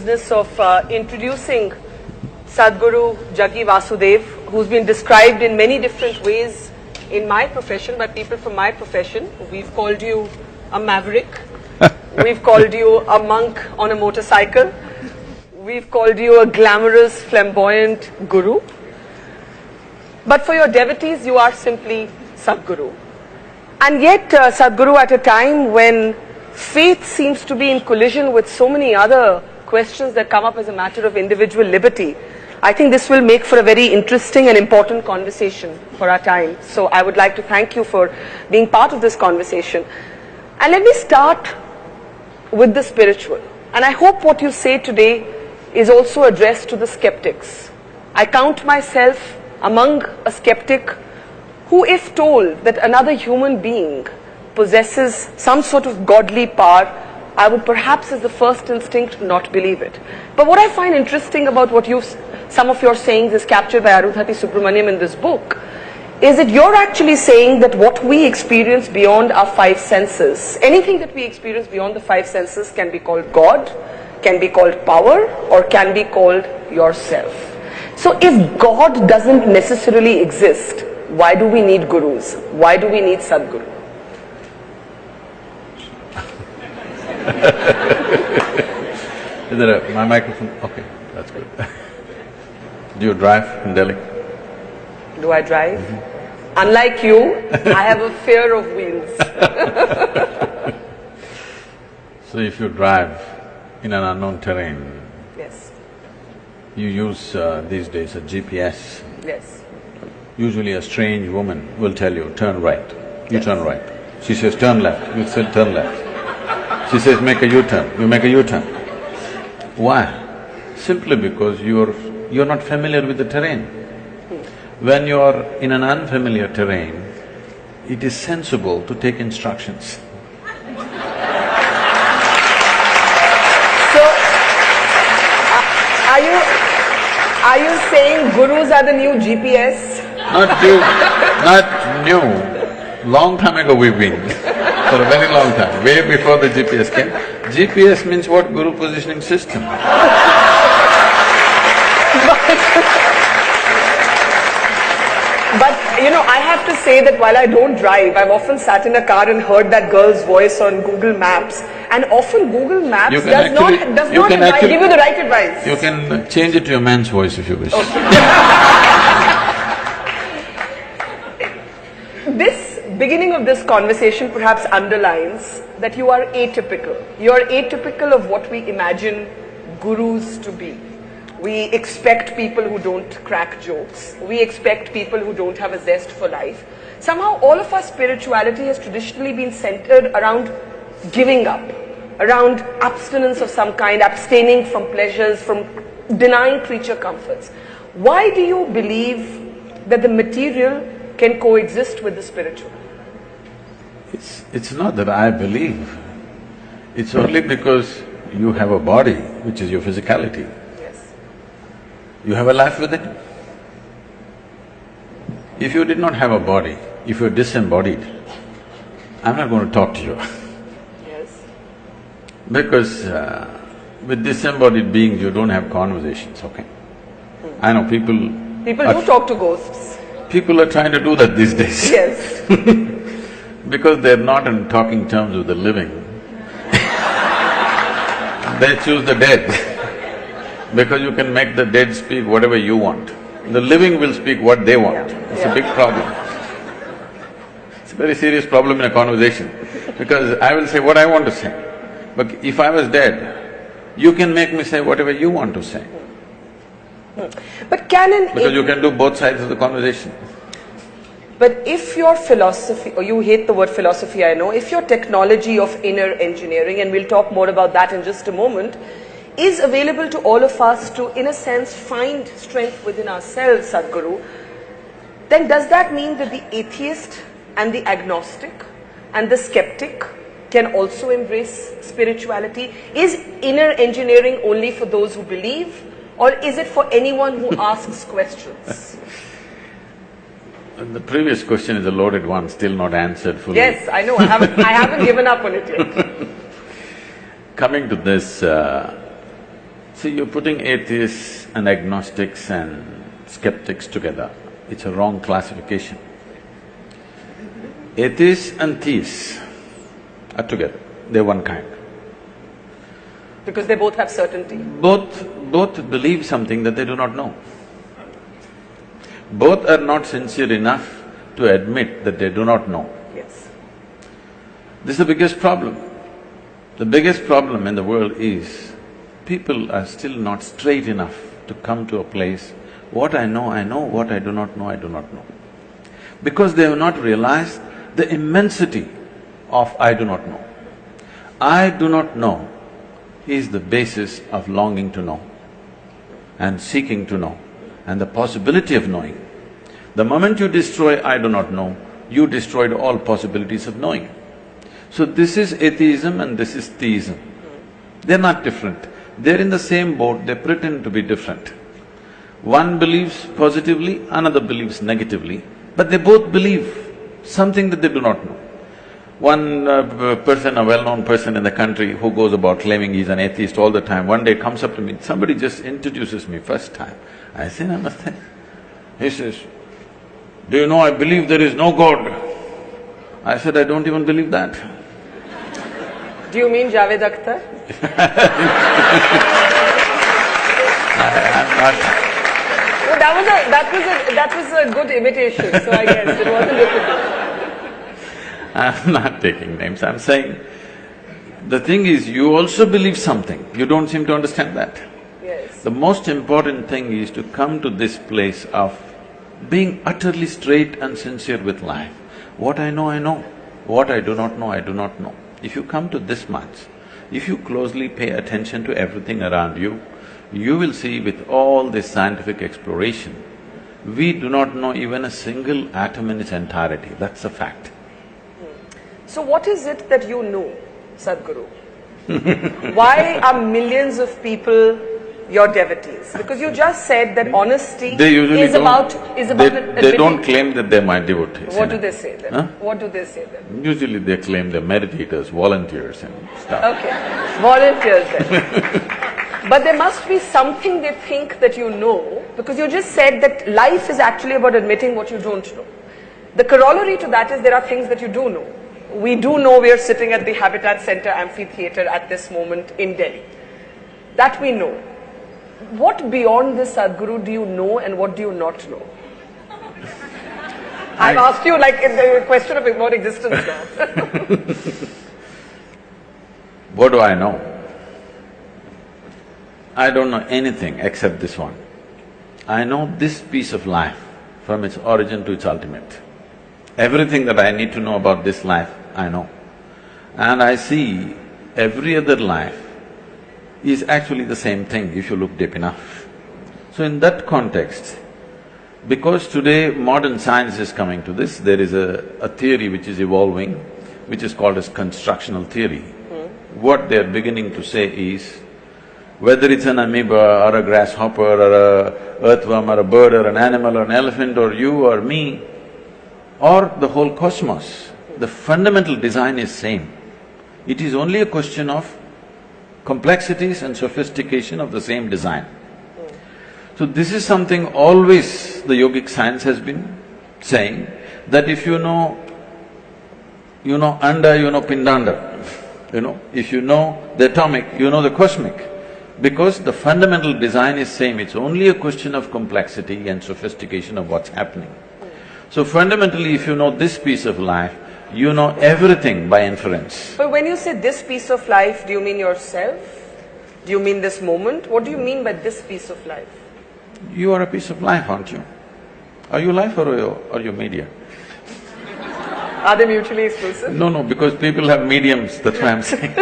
business of introducing Sadhguru Jaggi Vasudev, who's been described in many different ways in my profession by people from my profession. We've called you a maverick. We've called you a monk on a motorcycle. We've called you a glamorous, flamboyant guru. But for your devotees, you are simply Sadhguru. And yet, Sadhguru, at a time when faith seems to be in collision with so many other questions that come up as a matter of individual liberty, I think this will make for a very interesting and important conversation for our time. So I would like to thank you for being part of this conversation. And let me start with the spiritual. And I hope what you say today is also addressed to the skeptics. I count myself among a skeptic who, if told that another human being possesses some sort of godly power, I would perhaps as the first instinct not believe it. But what I find interesting about what some of your sayings is captured by Arundhati Subramaniam in this book, is that you're actually saying that what we experience beyond our five senses, anything that we experience beyond the five senses can be called God, can be called power, or can be called yourself. So if God doesn't necessarily exist, why do we need gurus? Why do we need Sadhguru? Is there my microphone? Okay, that's good. Do you drive in Delhi? Do I drive? Unlike you, I have a fear of wheels. So if you drive in an unknown terrain, yes, you use these days a GPS. Yes. Usually a strange woman will tell you, turn right. You turn right. She says, turn left. You say, turn left. She says, make a U-turn. You make a U-turn. Why? Simply because you're not familiar with the terrain. When you're in an unfamiliar terrain, it is sensible to take instructions. So, are you saying gurus are the new GPS? Not new. Long time ago we've been, for a very long time, way before the GPS came. GPS means what? Guru Positioning System. But you know, I have to say that while I don't drive, I've often sat in a car and heard that girl's voice on Google Maps, and often Google Maps does not give you the right advice. You can change it to your man's voice if you wish. Okay. This beginning of this conversation perhaps underlines that you are atypical. You are atypical of what we imagine gurus to be. We expect people who don't crack jokes. We expect people who don't have a zest for life. Somehow all of our spirituality has traditionally been centered around giving up, around abstinence of some kind, abstaining from pleasures, from denying creature comforts. Why do you believe that the material can coexist with the spiritual? It's not that I believe. It's only because you have a body, which is your physicality. You have a life within. If you did not have a body, if you're disembodied, I'm not going to talk to you. Yes. Because with disembodied beings, you don't have conversations, okay? I know people… People do talk to ghosts. People are trying to do that these days. Yes. Because they're not in talking terms with the living, they choose the dead. Because you can make the dead speak whatever you want. The living will speak what they want. It's a big problem. It's a very serious problem in a conversation, because I will say what I want to say. But if I was dead, you can make me say whatever you want to say. But because you can do both sides of the conversation. But if your philosophy, or you hate the word philosophy, I know, if your technology of inner engineering, and we'll talk more about that in just a moment, is available to all of us to, in a sense, find strength within ourselves, Sadhguru, then does that mean that the atheist and the agnostic and the skeptic can also embrace spirituality? Is inner engineering only for those who believe, or is it for anyone who asks questions? The previous question is a loaded one, still not answered fully. Yes, I know, I haven't given up on it yet. Coming to this, See, you're putting atheists and agnostics and skeptics together. It's a wrong classification. Atheists and theists are together. They're one kind. Because they both have certainty. Both believe something that they do not know. Both are not sincere enough to admit that they do not know. Yes. This is the biggest problem. The biggest problem in the world is people are still not straight enough to come to a place, what I know, what I do not know, I do not know. Because they have not realized the immensity of I do not know. I do not know is the basis of longing to know and seeking to know and the possibility of knowing. The moment you destroy I do not know, you destroyed all possibilities of knowing. So this is atheism and this is theism. They're not different. They're in the same boat, they pretend to be different. One believes positively, another believes negatively, but they both believe something that they do not know. One person, a well-known person in the country who goes about claiming he's an atheist all the time, one day comes up to me, somebody just introduces me first time. I say, Namaste. He says, do you know I believe there is no God? I said, I don't even believe that. Do you mean Javed Akhtar? I'm not… No, that was a good imitation, so I guess it wasn't difficult. I'm not taking names, I'm saying, the thing is, you also believe something, you don't seem to understand that. Yes. The most important thing is to come to this place of being utterly straight and sincere with life. What I know, what I do not know, I do not know. If you come to this much, if you closely pay attention to everything around you, you will see with all this scientific exploration, we do not know even a single atom in its entirety, that's a fact. So what is it that you know, Sadhguru? Why are millions of people your devotees? Because you just said that honesty is about They don't claim that they're my devotees. What do they say then? Huh? What do they say then? Usually they claim they're meditators, volunteers and stuff. Okay, volunteers then. But there must be something they think that you know, because you just said that life is actually about admitting what you don't know. The corollary to that is there are things that you do know. We do know we are sitting at the Habitat Center Amphitheatre at this moment in Delhi. That we know. What beyond this, Sadhguru, do you know and what do you not know? I've asked you like in the question of more existence now. What do I know? I don't know anything except this one. I know this piece of life from its origin to its ultimate. Everything that I need to know about this life, I know. And I see every other life is actually the same thing if you look deep enough. So in that context, because today modern science is coming to this, there is a theory which is evolving, which is called as constructional theory. What they're beginning to say is, whether it's an amoeba or a grasshopper or a earthworm or a bird or an animal or an elephant or you or me, or the whole cosmos, the fundamental design is same. It is only a question of complexities and sophistication of the same design. So this is something always the yogic science has been saying, that if you know anda, you know pindanda, if you know the atomic, you know the cosmic. Because the fundamental design is same, it's only a question of complexity and sophistication of what's happening. So fundamentally, if you know this piece of life, you know everything by inference. But when you say this piece of life, do you mean yourself? Do you mean this moment? What do you mean by this piece of life? You are a piece of life, aren't you? Are you life or you're media? Are they mutually exclusive? No, because people have mediums, that's why I'm saying.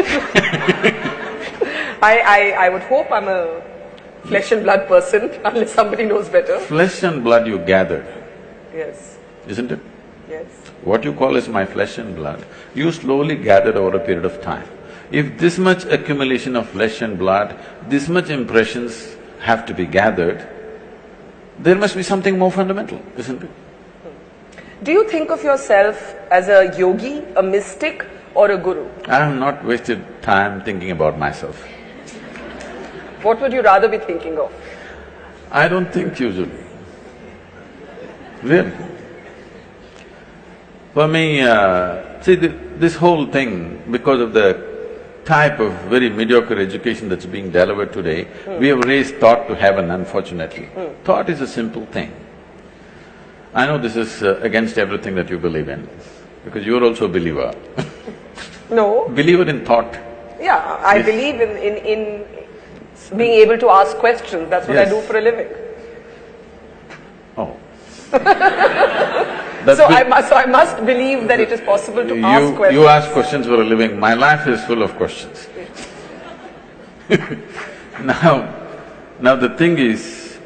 I would hope I'm a flesh and blood person, unless somebody knows better. Flesh and blood you gathered. Yes. Isn't it? Yes. What you call as my flesh and blood, you slowly gathered over a period of time. If this much accumulation of flesh and blood, this much impressions have to be gathered, there must be something more fundamental, isn't it? Do you think of yourself as a yogi, a mystic, or a guru? I have not wasted time thinking about myself. What would you rather be thinking of? I don't think usually. Really. For me, see this whole thing, because of the type of very mediocre education that's being delivered today, we have raised thought to heaven, unfortunately. Thought is a simple thing. I know this is against everything that you believe in, because you're also a believer. No. Believer in thought. Yeah, I Yes. believe in being able to ask questions. That's what I Yes. do for a living. Oh. That's So big. I must believe that it is possible to ask questions. You ask questions for a living. My life is full of questions. Now the thing is,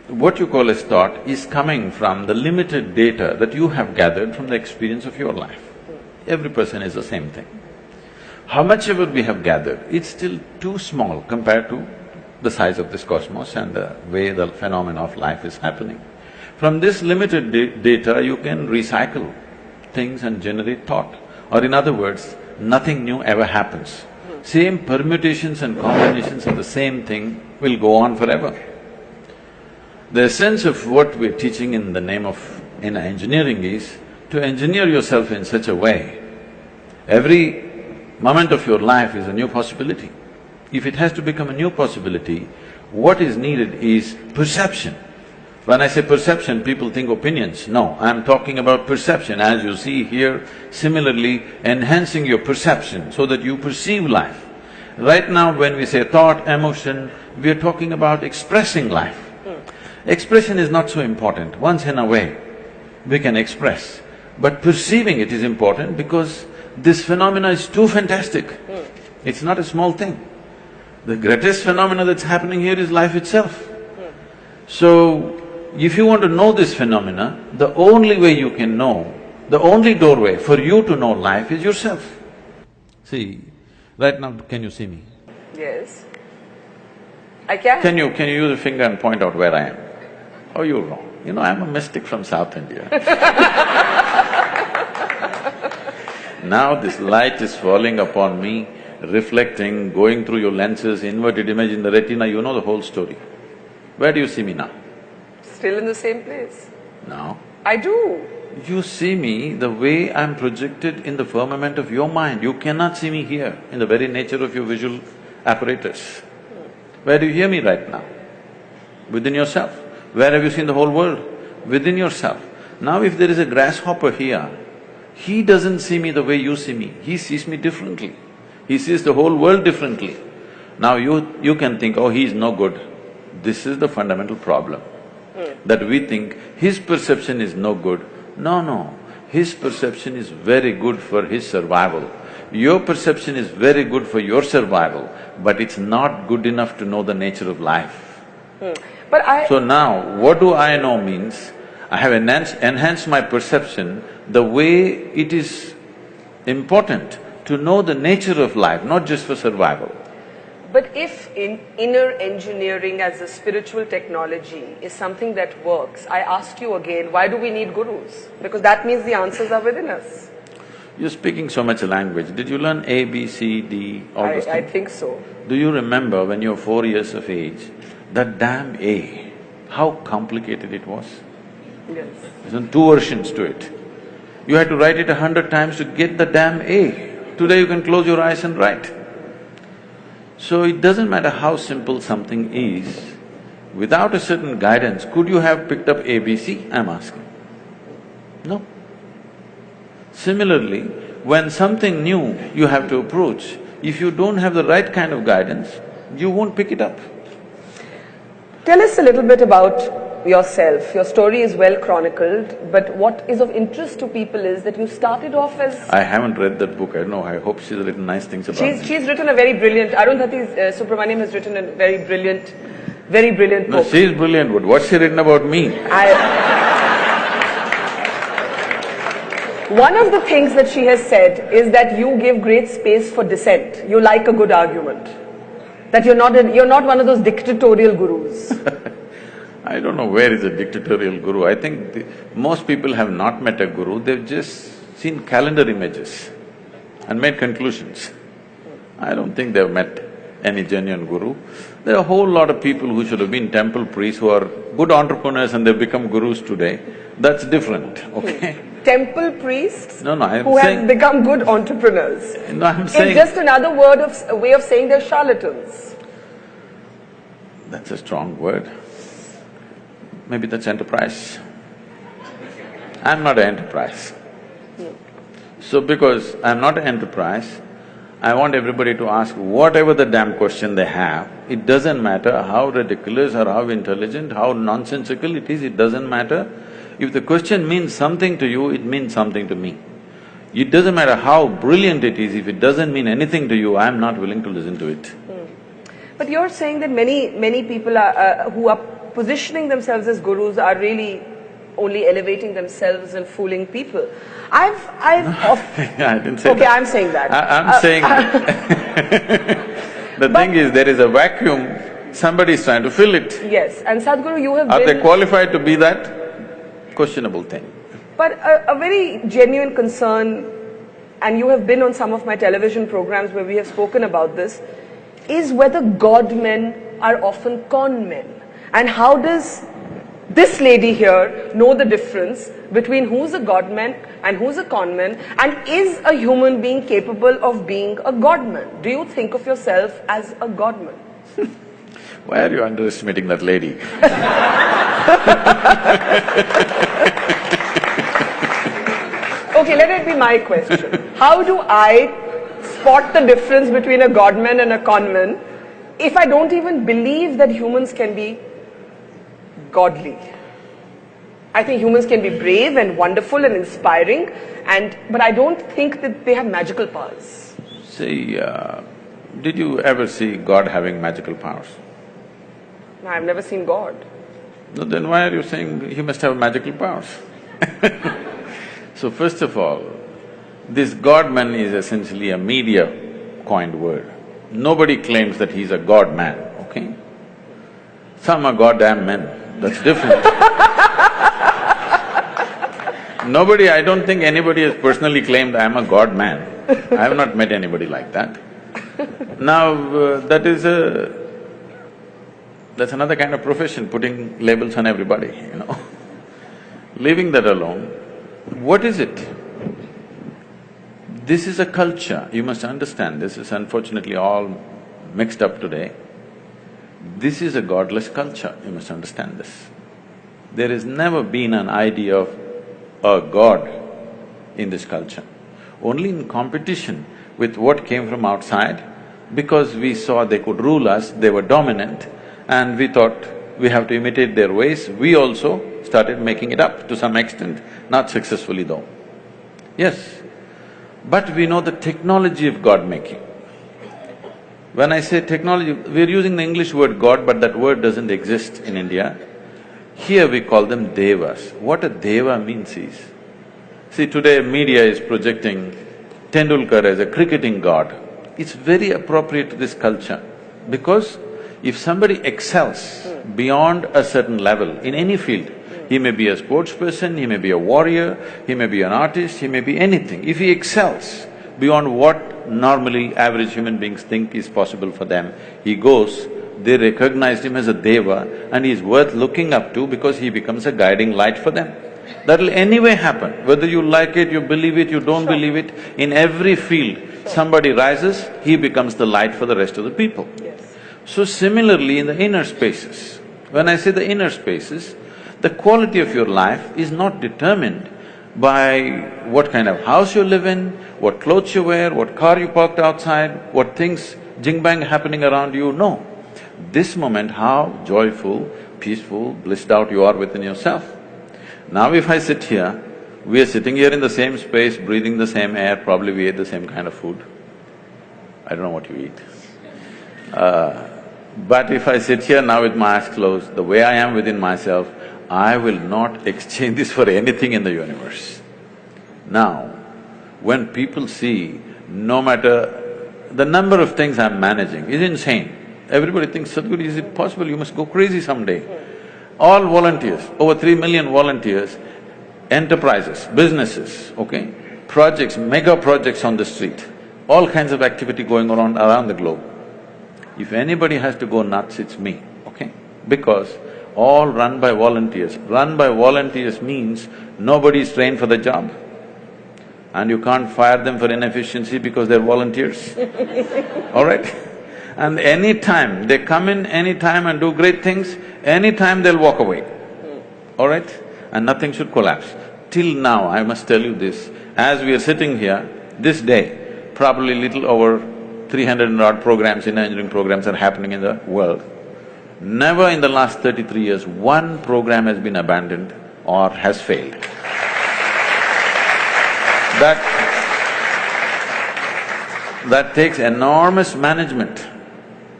what you call as thought is coming from the limited data that you have gathered from the experience of your life. Every person is the same thing. How much ever we have gathered, it's still too small compared to the size of this cosmos and the way the phenomena of life is happening. From this limited data, you can recycle things and generate thought. Or in other words, nothing new ever happens. Same permutations and combinations of the same thing will go on forever. The essence of what we're teaching in the name of engineering is to engineer yourself in such a way, every moment of your life is a new possibility. If it has to become a new possibility, what is needed is perception. When I say perception, people think opinions. No, I'm talking about perception, as you see here, similarly enhancing your perception so that you perceive life. Right now when we say thought, emotion, we are talking about expressing life. Expression is not so important. Once in a way, we can express. But perceiving it is important because this phenomena is too fantastic. It's not a small thing. The greatest phenomena that's happening here is life itself. So, if you want to know this phenomena, the only way you can know, the only doorway for you to know life is yourself. See, right now, can you see me? Yes. I can. Can you use a finger and point out where I am? Oh, you're wrong. You know, I'm a mystic from South India. Now this light is falling upon me, reflecting, going through your lenses, inverted image in the retina, you know the whole story. Where do you see me now? Still in the same place. No. I do. You see me the way I'm projected in the firmament of your mind. You cannot see me here in the very nature of your visual apparatus. Where do you hear me right now? Within yourself. Where have you seen the whole world? Within yourself. Now if there is a grasshopper here, he doesn't see me the way you see me, he sees me differently. He sees the whole world differently. Now you can think, oh, he is no good. This is the fundamental problem. That we think his perception is no good. No, his perception is very good for his survival. Your perception is very good for your survival, but it's not good enough to know the nature of life. So now, what do I know means, I have enhanced my perception the way it is important to know the nature of life, not just for survival. But if inner engineering as a spiritual technology is something that works, I ask you again, why do we need gurus? Because that means the answers are within us. You're speaking so much language. Did you learn A, B, C, D, all those things? I think so. Do you remember when you were 4 years of age, that damn A, how complicated it was? Yes. There's two versions to it. You had to write it 100 times to get the damn A. Today you can close your eyes and write. So it doesn't matter how simple something is, without a certain guidance, could you have picked up ABC, I'm asking? No. Similarly, when something new you have to approach, if you don't have the right kind of guidance, you won't pick it up. Tell us a little bit about yourself. Your story is well chronicled, but what is of interest to people is that you started off as… I haven't read that book, I don't know, I hope she's written nice things about me. She's written a very brilliant… Arundhati Subramaniam has written a very brilliant No, book. she's brilliant, but what's she written about me? One of the things that she has said is that you give great space for dissent. You like a good argument. That you're not one of those dictatorial gurus. I don't know where is a dictatorial guru. I think most people have not met a guru, they've just seen calendar images and made conclusions. I don't think they've met any genuine guru. There are a whole lot of people who should have been temple priests who are good entrepreneurs and they've become gurus today. That's different, okay? Temple priests No, I'm who saying… have become good entrepreneurs. No, I'm saying… It's just another way of saying they're charlatans. That's a strong word. Maybe that's enterprise. I'm not an enterprise. So because I'm not an enterprise, I want everybody to ask whatever the damn question they have. It doesn't matter how ridiculous or how intelligent, how nonsensical it is, it doesn't matter. If the question means something to you, it means something to me. It doesn't matter how brilliant it is, if it doesn't mean anything to you, I'm not willing to listen to it. But you're saying that many people who are positioning themselves as gurus are really only elevating themselves and fooling people. I didn't say okay, that. I'm saying that. I'm saying… The thing is, there is a vacuum, somebody is trying to fill it. Yes, and Sadhguru, you have Are been… they qualified to be that? Questionable thing. But a very genuine concern, and you have been on some of my television programs where we have spoken about this, is whether God men are often con men. And how does this lady here know the difference between who's a God man and who's a con man, and is a human being capable of being a God man? Do you think of yourself as a God man? Why are you underestimating that lady? Okay, let it be my question. How do I spot the difference between a godman and a conman if I don't even believe that humans can be godly? I think humans can be brave and wonderful and inspiring, but I don't think that they have magical powers. See, did you ever see God having magical powers? No, I've never seen God. No, then why are you saying he must have magical powers? So first of all, this God-man is essentially a media-coined word. Nobody claims that he's a God-man, okay? Some are goddamn men, that's different. I don't think anybody has personally claimed I'm a God-man. I have not met anybody like that. Now, that's another kind of profession, putting labels on everybody, you know. Leaving that alone, what is it? This is a culture, you must understand, this is unfortunately all mixed up today. This is a godless culture, you must understand this. There has never been an idea of a god in this culture. Only in competition with what came from outside, because we saw they could rule us, they were dominant, and we thought we have to imitate their ways, we also started making it up to some extent, not successfully though. Yes, but we know the technology of God-making. When I say technology, we're using the English word God, but that word doesn't exist in India. Here we call them devas. What a deva means is, see, today media is projecting Tendulkar as a cricketing god. It's very appropriate to this culture, because if somebody excels beyond a certain level in any field, he may be a sports person, he may be a warrior, he may be an artist, he may be anything. If he excels beyond what normally average human beings think is possible for them, he goes, they recognize him as a deva and he is worth looking up to because he becomes a guiding light for them. That'll anyway happen, whether you like it, you believe it, you don't believe it, in every field, somebody rises, he becomes the light for the rest of the people. Yes. So similarly in the inner spaces, when I say the inner spaces, the quality of your life is not determined by what kind of house you live in, what clothes you wear, what car you parked outside, what things jing-bang happening around you, no. This moment, how joyful, peaceful, blissed out you are within yourself. Now if I sit here, we are sitting here in the same space, breathing the same air, probably we ate the same kind of food. I don't know what you eat. But if I sit here now with my eyes closed, the way I am within myself, I will not exchange this for anything in the universe. Now, when people see, no matter… the number of things I'm managing is insane. Everybody thinks, Sadhguru, is it possible? You must go crazy someday. All volunteers, over 3 million volunteers, enterprises, businesses, okay, projects, mega projects on the street, all kinds of activity going on around the globe. If anybody has to go nuts, it's me, okay? Because all run by volunteers. Run by volunteers means nobody is trained for the job. And you can't fire them for inefficiency because they're volunteers, all right? And anytime, they come in anytime and do great things, anytime they'll walk away, all right? And nothing should collapse. Till now, I must tell you this, as we are sitting here, this day, probably little over 300 and odd programs, in engineering programs are happening in the world. Never in the last 33 years, one program has been abandoned or has failed. That takes enormous management.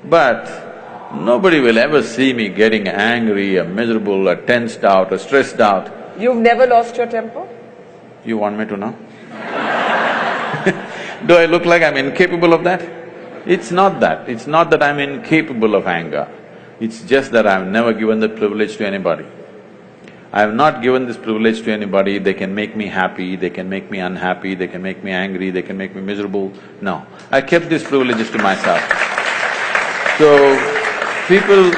But nobody will ever see me getting angry or miserable or tensed out or stressed out. You've never lost your temper? You want me to know? Do I look like I'm incapable of that? It's not that. It's not that I'm incapable of anger. It's just that I've never given the privilege to anybody. I have not given this privilege to anybody. They can make me happy, they can make me unhappy, they can make me angry, they can make me miserable. No, I kept these privileges to myself. So, people…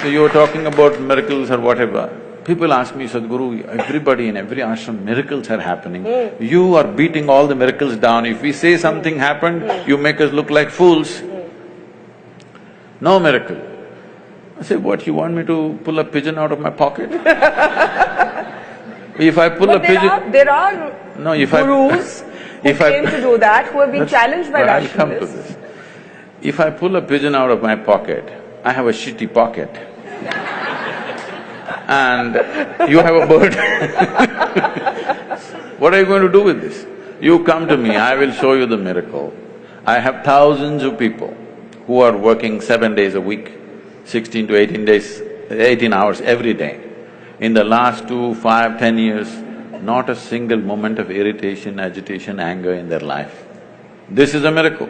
you were talking about miracles or whatever, people ask me, Sadhguru, everybody in every ashram, miracles are happening. You are beating all the miracles down. If we say something happened, you make us look like fools. No miracle. I say, what, you want me to pull a pigeon out of my pocket? If I pull a pigeon… there are No, if gurus who claim to do that, who have been challenged by rationalists. I'll come to this. If I pull a pigeon out of my pocket, I have a shitty pocket. And you have a bird. What are you going to do with this? You come to me, I will show you the miracle. I have thousands of people who are working 7 days a week, 16 to 18 days… 18 hours every day. In the last 2, 5, 10 years, not a single moment of irritation, agitation, anger in their life. This is a miracle.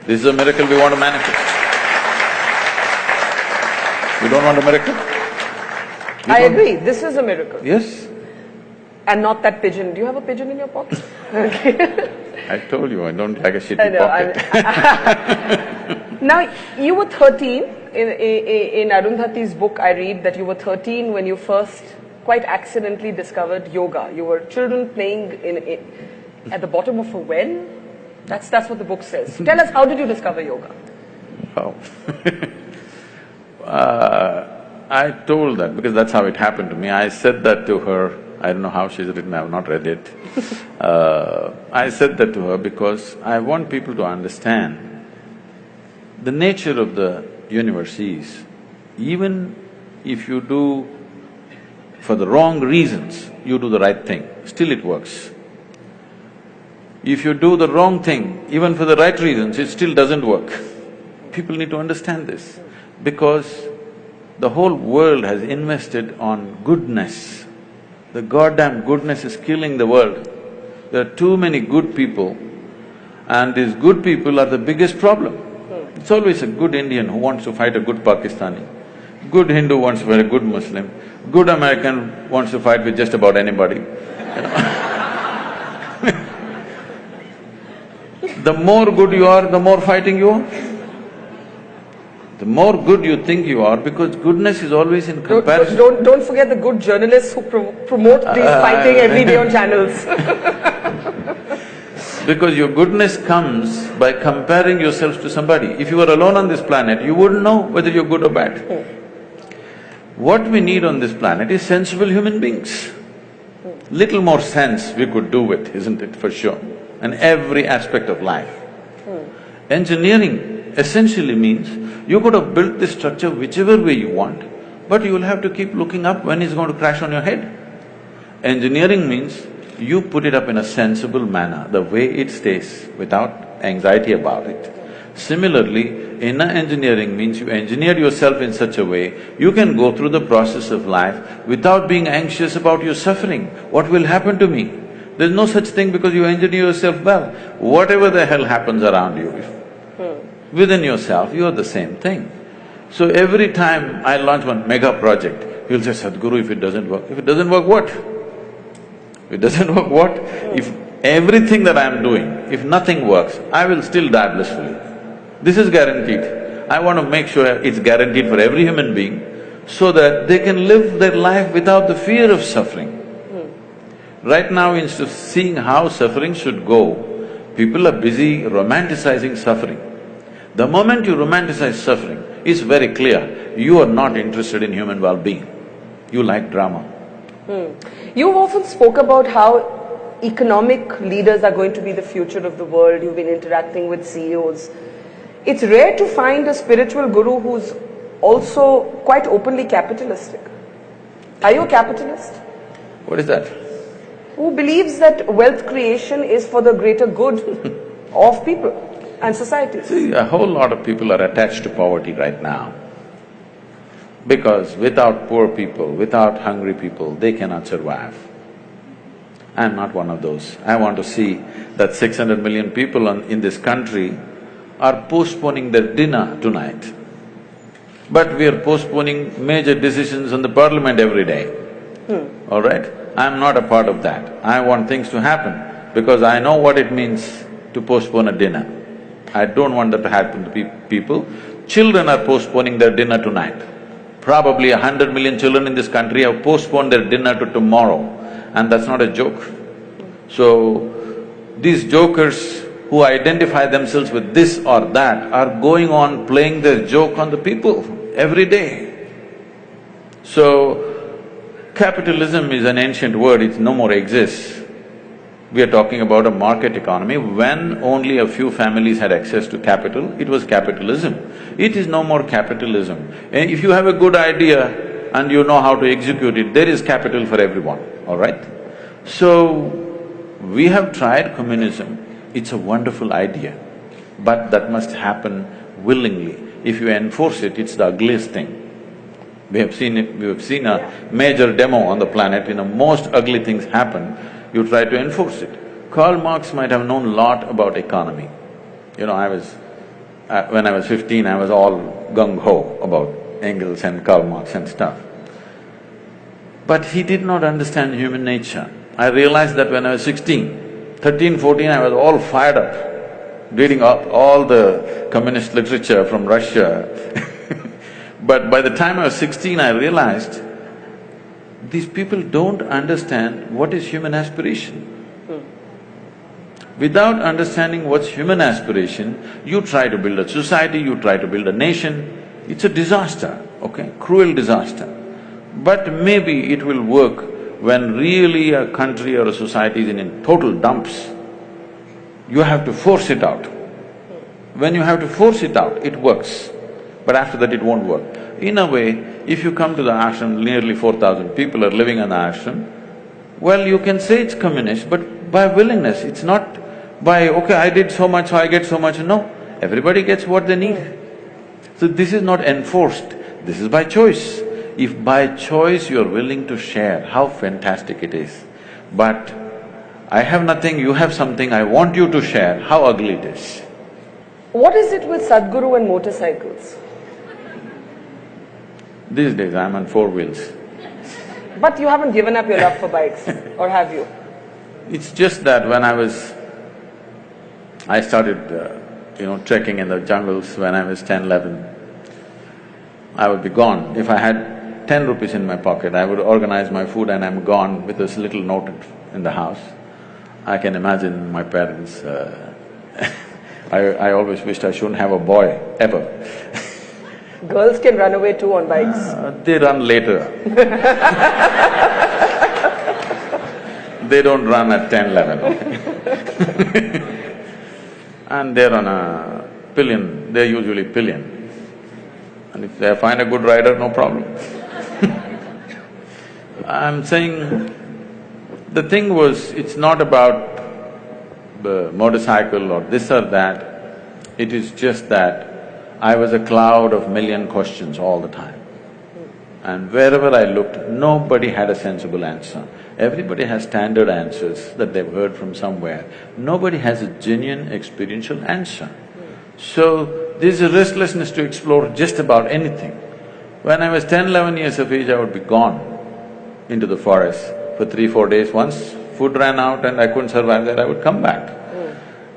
This is a miracle we want to manifest. You don't want a miracle? I agree, this is a miracle. Yes. And not that pigeon. Do you have a pigeon in your pocket? Okay. I told you, I don't like a shitty pocket. Now, you were 13, in Arundhati's book I read that you were 13 when you first quite accidentally discovered yoga. You were children playing at the bottom of a well. That's what the book says. Tell us, how did you discover yoga? Oh. I told that because that's how it happened to me. I said that to her, I don't know how she's written, I have not read it. I said that to her because I want people to understand the nature of the universe is, even if you do for the wrong reasons, you do the right thing, still it works. If you do the wrong thing, even for the right reasons, it still doesn't work. People need to understand this, because the whole world has invested on goodness. The goddamn goodness is killing the world. There are too many good people, and these good people are the biggest problem. It's always a good Indian who wants to fight a good Pakistani, good Hindu wants to fight a good Muslim, good American wants to fight with just about anybody, you know. The more good you are, the more fighting you are. The more good you think you are, because goodness is always in comparison. Don't forget the good journalists who promote these fighting every day on channels. Because your goodness comes by comparing yourself to somebody. If you were alone on this planet, you wouldn't know whether you're good or bad. What we need on this planet is sensible human beings. Little more sense we could do with, isn't it, for sure, in every aspect of life. Engineering essentially means you could have built this structure whichever way you want, but you will have to keep looking up when it's going to crash on your head. Engineering means you put it up in a sensible manner, the way it stays, without anxiety about it. Similarly, inner engineering means you engineer yourself in such a way, you can go through the process of life without being anxious about your suffering. What will happen to me? There's no such thing because you engineer yourself well. Whatever the hell happens around you, within yourself, you are the same thing. So every time I launch one mega project, you'll say, Sadhguru, if it doesn't work. If it doesn't work, what? If it doesn't work, what? If everything that I'm doing, if nothing works, I will still die blissfully. This is guaranteed. I want to make sure it's guaranteed for every human being so that they can live their life without the fear of suffering. Right now, instead of seeing how suffering should go, people are busy romanticizing suffering. The moment you romanticize suffering, it's very clear, you are not interested in human well-being. You like drama. You've often spoke about how economic leaders are going to be the future of the world. You've been interacting with CEOs. It's rare to find a spiritual guru who's also quite openly capitalistic. Are you a capitalist? What is that? Who believes that wealth creation is for the greater good of people and society? See, a whole lot of people are attached to poverty right now. Because without poor people, without hungry people, they cannot survive. I'm not one of those. I want to see that 600 million people in this country are postponing their dinner tonight. But we are postponing major decisions in the parliament every day. All right? I'm not a part of that. I want things to happen because I know what it means to postpone a dinner. I don't want that to happen to people. Children are postponing their dinner tonight. Probably 100 million children in this country have postponed their dinner to tomorrow, and that's not a joke. So, these jokers who identify themselves with this or that are going on playing their joke on the people every day. So, capitalism is an ancient word, it no more exists. We are talking about a market economy. When only a few families had access to capital, it was capitalism. It is no more capitalism. And if you have a good idea and you know how to execute it, there is capital for everyone, all right? So, we have tried communism, it's a wonderful idea, but that must happen willingly. If you enforce it, it's the ugliest thing. We have seen it, we have seen a major demo on the planet, most ugly things happen, you try to enforce it. Karl Marx might have known a lot about economy. When I was 15, I was all gung-ho about Engels and Karl Marx and stuff. But he did not understand human nature. I realized that when I was 13, 14, I was all fired up, reading up all the communist literature from Russia. But by the time I was 16, I realized these people don't understand what is human aspiration. Without understanding what's human aspiration, you try to build a society, you try to build a nation, it's a disaster, okay, cruel disaster. But maybe it will work when really a country or a society is in total dumps. You have to force it out. When you have to force it out, it works, but after that it won't work. In a way, if you come to the ashram, nearly 4,000 people are living in the ashram, well, you can say it's communist, but by willingness, it's not by, okay, I did so much, so I get so much, no. Everybody gets what they need. So this is not enforced, this is by choice. If by choice you're willing to share, how fantastic it is. But I have nothing, you have something, I want you to share, how ugly it is. What is it with Sadhguru and motorcycles? These days I'm on 4 wheels. But you haven't given up your love for bikes, or have you? It's just that when I started, trekking in the jungles when I was 10, 11, I would be gone. If I had 10 rupees in my pocket, I would organize my food and I'm gone with this little note in the house. I can imagine my parents, I always wished I shouldn't have a boy, ever. Girls can run away too on bikes. They run later. They don't run at 10, 11, okay? And they're on a pillion, they're usually pillion. And if they find a good rider, no problem. I'm saying, the thing was, it's not about the motorcycle or this or that, it is just that I was a cloud of million questions all the time. And wherever I looked, nobody had a sensible answer. Everybody has standard answers that they've heard from somewhere. Nobody has a genuine experiential answer. So, there's a restlessness to explore just about anything. When I was 10, 11 years of age, I would be gone into the forest for 3-4 days. Once food ran out and I couldn't survive there, I would come back.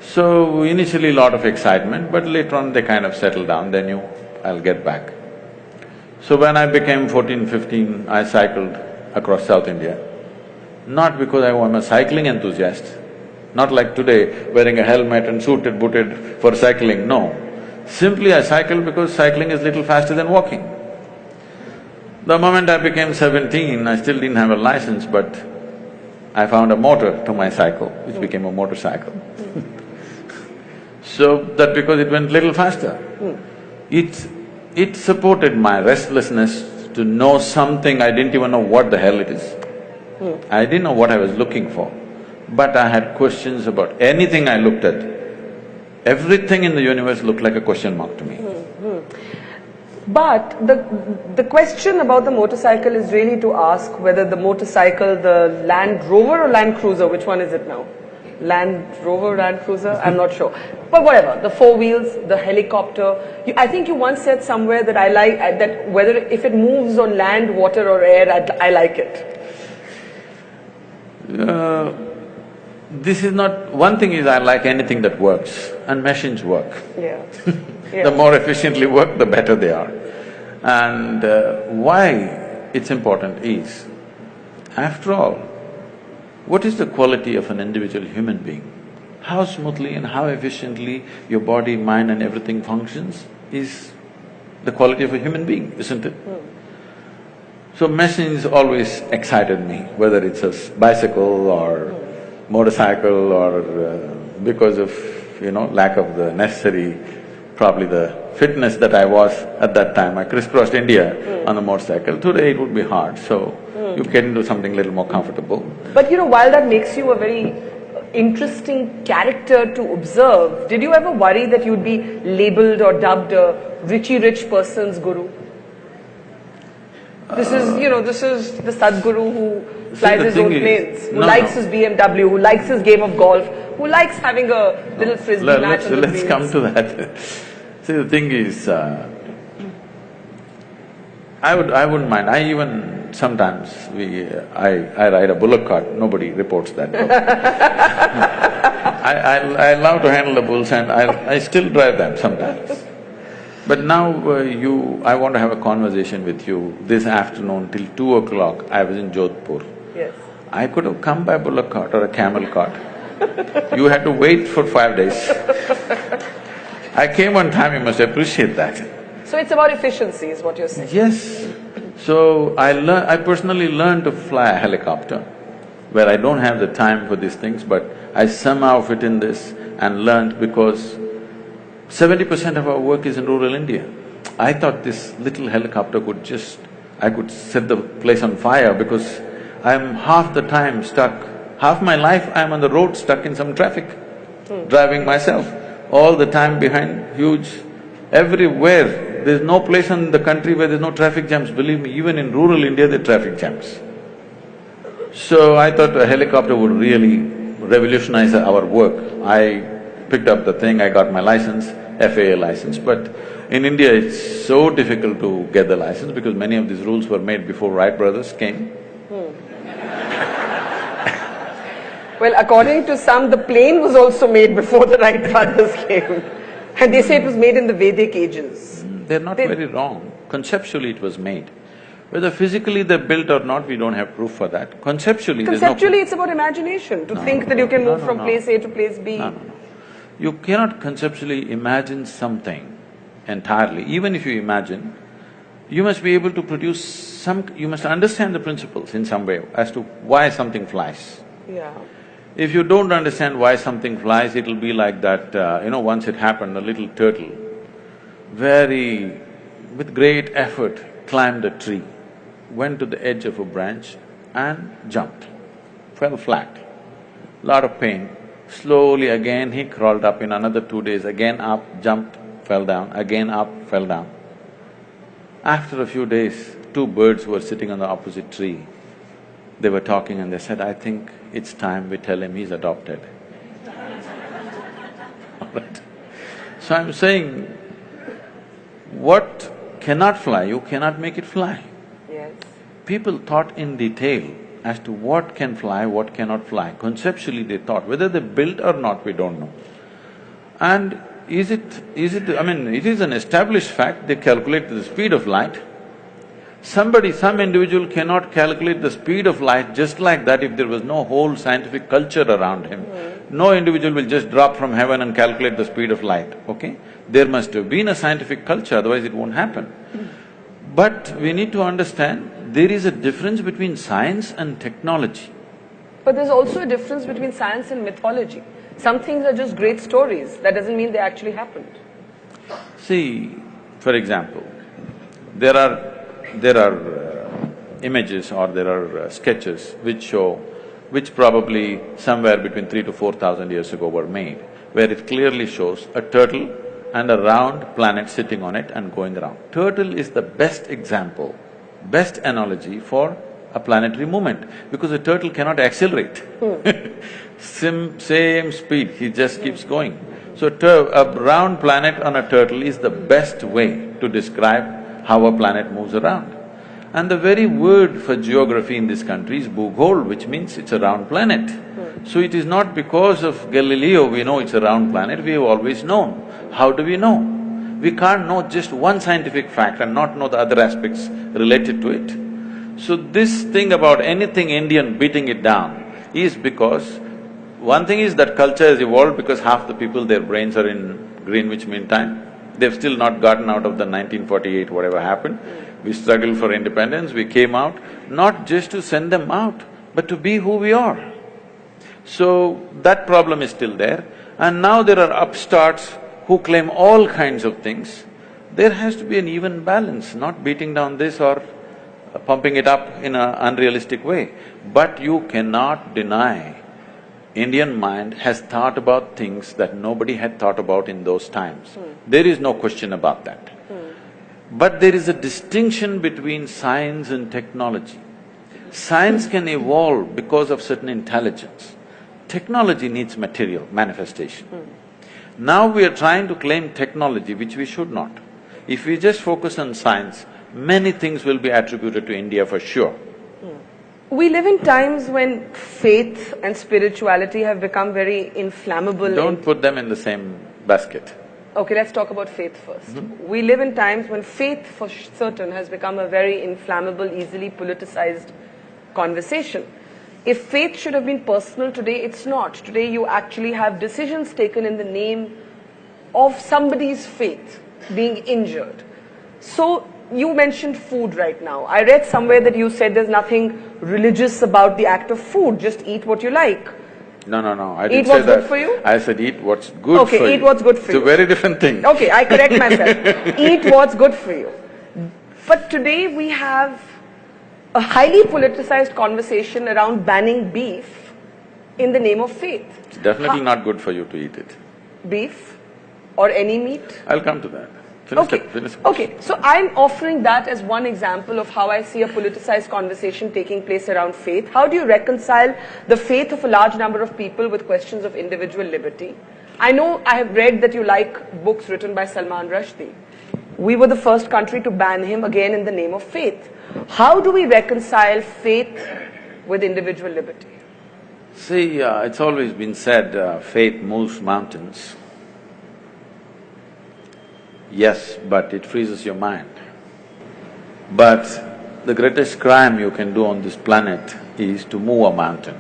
So, initially lot of excitement, but later on they kind of settled down, they knew I'll get back. So when I became 14, 15, I cycled across South India. Not because I'm a cycling enthusiast, not like today, wearing a helmet and suited, booted for cycling, no. Simply I cycled because cycling is little faster than walking. The moment I became 17, I still didn't have a license, but I found a motor to my cycle, which became a motorcycle. So that because it went little faster. It supported my restlessness to know something, I didn't even know what the hell it is. I didn't know what I was looking for, but I had questions about anything I looked at. Everything in the universe looked like a question mark to me. But the question about the motorcycle is really to ask whether the motorcycle, the Land Rover or Land Cruiser, which one is it now? Land Rover, Land Cruiser? I'm not sure. But whatever, the four wheels, the helicopter. I think you once said somewhere that I like, that whether if it moves on land, water or air, I like it. This is not… One thing is I like anything that works, and machines work. Yeah. The more efficiently work, the better they are. And why it's important is, after all, what is the quality of an individual human being? How smoothly and how efficiently your body, mind and everything functions is the quality of a human being, isn't it? So machines always excited me, whether it's a bicycle or motorcycle or because of, lack of the necessary, probably the fitness that I was at that time. I crisscrossed India on a motorcycle. Today it would be hard, so you get into something a little more comfortable. But while that makes you a very interesting character to observe, did you ever worry that you'd be labelled or dubbed a richy rich person's guru? This is the sadhguru who flies his own planes, who likes his BMW, who likes his game of golf, who likes having a little frisbee match on the Let's come to that. See, the thing is, I wouldn't mind. I even sometimes I ride a bullock cart. Nobody reports that. I love to handle the bulls and I still drive them sometimes. But now I want to have a conversation with you. This afternoon till 2 o'clock, I was in Jodhpur. Yes. I could have come by bullock cart or a camel cart. You had to wait for 5 days. I came on time, you must appreciate that. So it's about efficiency is what you're saying? Yes. So I personally learned to fly a helicopter, where I don't have the time for these things, but I somehow fit in this and learned because 70% of our work is in rural India. I thought this little helicopter I could set the place on fire because I'm half the time stuck, half my life I'm on the road stuck in some traffic, driving myself, all the time behind huge… Everywhere, there's no place in the country where there's no traffic jams. Believe me, even in rural India there are traffic jams. So I thought a helicopter would really revolutionize our work. I picked up the thing, I got my license, FAA license, but in India it's so difficult to get the license because many of these rules were made before Wright brothers came. Well, according to some, the plane was also made before the Wright brothers came. And they say it was made in the Vedic ages. They're not very wrong. Conceptually it was made. Whether physically they're built or not, we don't have proof for that. Conceptually Conceptually it's about imagination, to think that you can move from place A to place B. No. You cannot conceptually imagine something entirely. Even if you imagine, you must be able to produce you must understand the principles in some way as to why something flies. Yeah. If you don't understand why something flies, it'll be like that, once it happened, a little turtle, with great effort, climbed a tree, went to the edge of a branch and jumped, fell flat. Lot of pain. Slowly again he crawled up in another 2 days, again up, jumped, fell down, again up, fell down. After a few days, two birds were sitting on the opposite tree. They were talking and they said, I think it's time we tell him he's adopted. All right. So I'm saying, what cannot fly, you cannot make it fly. Yes. People thought in detail as to what can fly, what cannot fly. Conceptually they thought, whether they built or not, we don't know. And I mean, it is an established fact, they calculate the speed of light. Some individual cannot calculate the speed of light just like that if there was no whole scientific culture around him. No individual will just drop from heaven and calculate the speed of light, okay? There must have been a scientific culture, otherwise it won't happen. But we need to understand, there is a difference between science and technology. But there's also a difference between science and mythology. Some things are just great stories, that doesn't mean they actually happened. See, for example, there are images or there are sketches which probably somewhere between 3,000 to 4,000 years ago were made, where it clearly shows a turtle and a round planet sitting on it and going around. Turtle is the best example, best analogy for a planetary movement, because a turtle cannot accelerate. Same speed, he just keeps going. So a round planet on a turtle is the best way to describe how a planet moves around. And the very word for geography in this country is Bhugol, which means it's a round planet. So it is not because of Galileo we know it's a round planet, we have always known. How do we know? We can't know just one scientific fact and not know the other aspects related to it. So this thing about anything Indian beating it down is because one thing is that culture has evolved because half the people, their brains are in Greenwich Mean Time. They've still not gotten out of the 1948, whatever happened. We struggled for independence, we came out, not just to send them out, but to be who we are. So that problem is still there. And now there are upstarts who claim all kinds of things. There has to be an even balance, not beating down this or pumping it up in an unrealistic way. But you cannot deny Indian mind has thought about things that nobody had thought about in those times. There is no question about that. But there is a distinction between science and technology. Science can evolve because of certain intelligence. Technology needs material, manifestation. Now we are trying to claim technology, which we should not. If we just focus on science, many things will be attributed to India for sure. We live in times when faith and spirituality have become very inflammable. Don't put them in the same basket. Okay, let's talk about faith first. We live in times when faith for certain has become a very inflammable, easily politicized conversation. If faith should have been personal today, it's not. Today you actually have decisions taken in the name of somebody's faith being injured. So, you mentioned food right now. I read somewhere that you said there's nothing religious about the act of food, just eat what you like. No, I didn't say that. Eat what's good for you? I said eat what's good for you. Okay, eat what's good for you. It's a very different thing. Okay, I correct myself. Eat what's good for you. But today we have a highly politicized conversation around banning beef in the name of faith. It's definitely not good for you to eat it. Beef or any meat? I'll come to that. Okay, so I'm offering that as one example of how I see a politicized conversation taking place around faith. How do you reconcile the faith of a large number of people with questions of individual liberty? I know I have read that you like books written by Salman Rushdie. We were the first country to ban him again in the name of faith. How do we reconcile faith with individual liberty? See, it's always been said, faith moves mountains. Yes, but it freezes your mind. But the greatest crime you can do on this planet is to move a mountain.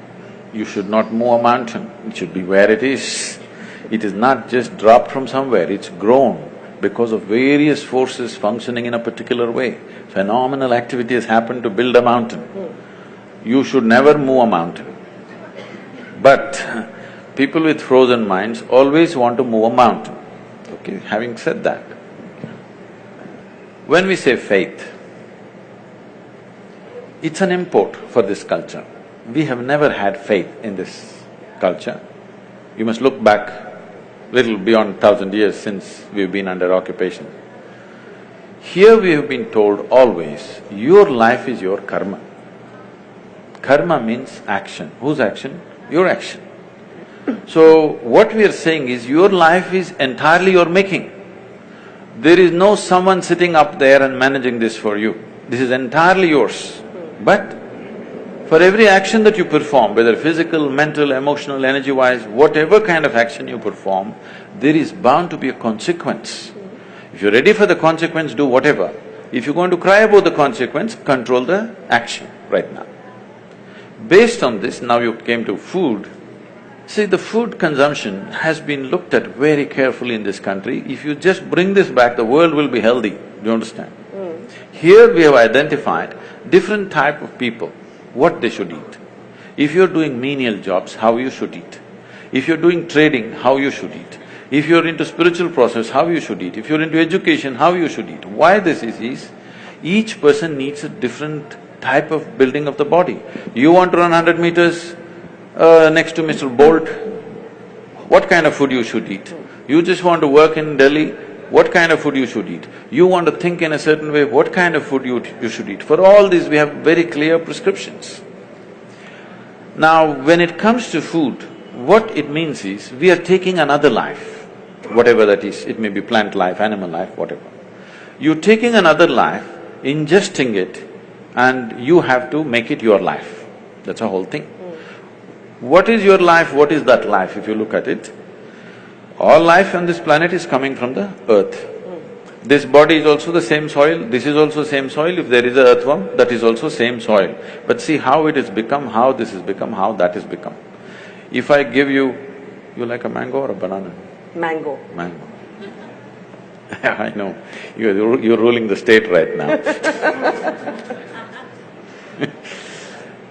You should not move a mountain, it should be where it is. It is not just dropped from somewhere, it's grown because of various forces functioning in a particular way. Phenomenal activity has happened to build a mountain. You should never move a mountain. But people with frozen minds always want to move a mountain. Okay, having said that, when we say faith, it's an import for this culture. We have never had faith in this culture. You must look back little beyond 1,000 years since we've been under occupation. Here we have been told always, your life is your karma. Karma means action. Whose action? Your action. So, what we are saying is, your life is entirely your making. There is no someone sitting up there and managing this for you. This is entirely yours. But For every action that you perform, whether physical, mental, emotional, energy-wise, whatever kind of action you perform, there is bound to be a consequence. If you're ready for the consequence, do whatever. If you're going to cry about the consequence, control the action right now. Based on this, now you came to food. See, the food consumption has been looked at very carefully in this country. If you just bring this back, the world will be healthy. Do you understand? Here we have identified different type of people, what they should eat. If you're doing menial jobs, how you should eat. If you're doing trading, how you should eat. If you're into spiritual process, how you should eat. If you're into education, how you should eat. Why this is each person needs a different type of building of the body. You want to run 100 meters next to Mr. Bolt, what kind of food you should eat? You just want to work in Delhi, what kind of food you should eat? You want to think in a certain way, what kind of food you should eat? For all these we have very clear prescriptions. Now, when it comes to food, what it means is, we are taking another life, whatever that is, it may be plant life, animal life, whatever. You're taking another life, ingesting it, and you have to make it your life. That's a whole thing. What is your life, what is that life, if you look at it? All life on this planet is coming from the earth. This body is also the same soil, this is also same soil. If there is an earthworm, that is also same soil. But see how it has become, how this has become, how that has become. If I give you… you like a mango or a banana? Mango. Mango. I know, you're ruling the state right now.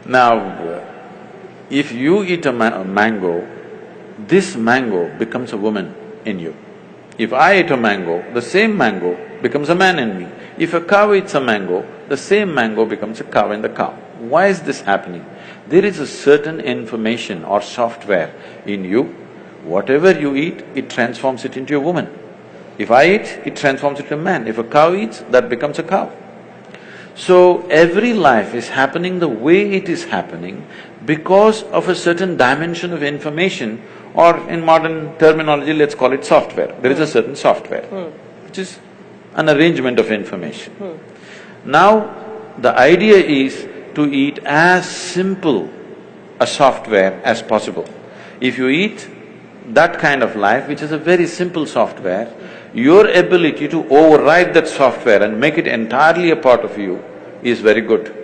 Now, if you eat a mango, this mango becomes a woman in you. If I eat a mango, the same mango becomes a man in me. If a cow eats a mango, the same mango becomes a cow in the cow. Why is this happening? There is a certain information or software in you. Whatever you eat, it transforms it into a woman. If I eat, it transforms it into a man. If a cow eats, that becomes a cow. So, every life is happening the way it is happening because of a certain dimension of information, or in modern terminology, let's call it software. There is a certain software, which is an arrangement of information. Now, the idea is to eat as simple a software as possible. If you eat that kind of life, which is a very simple software, your ability to override that software and make it entirely a part of you is very good.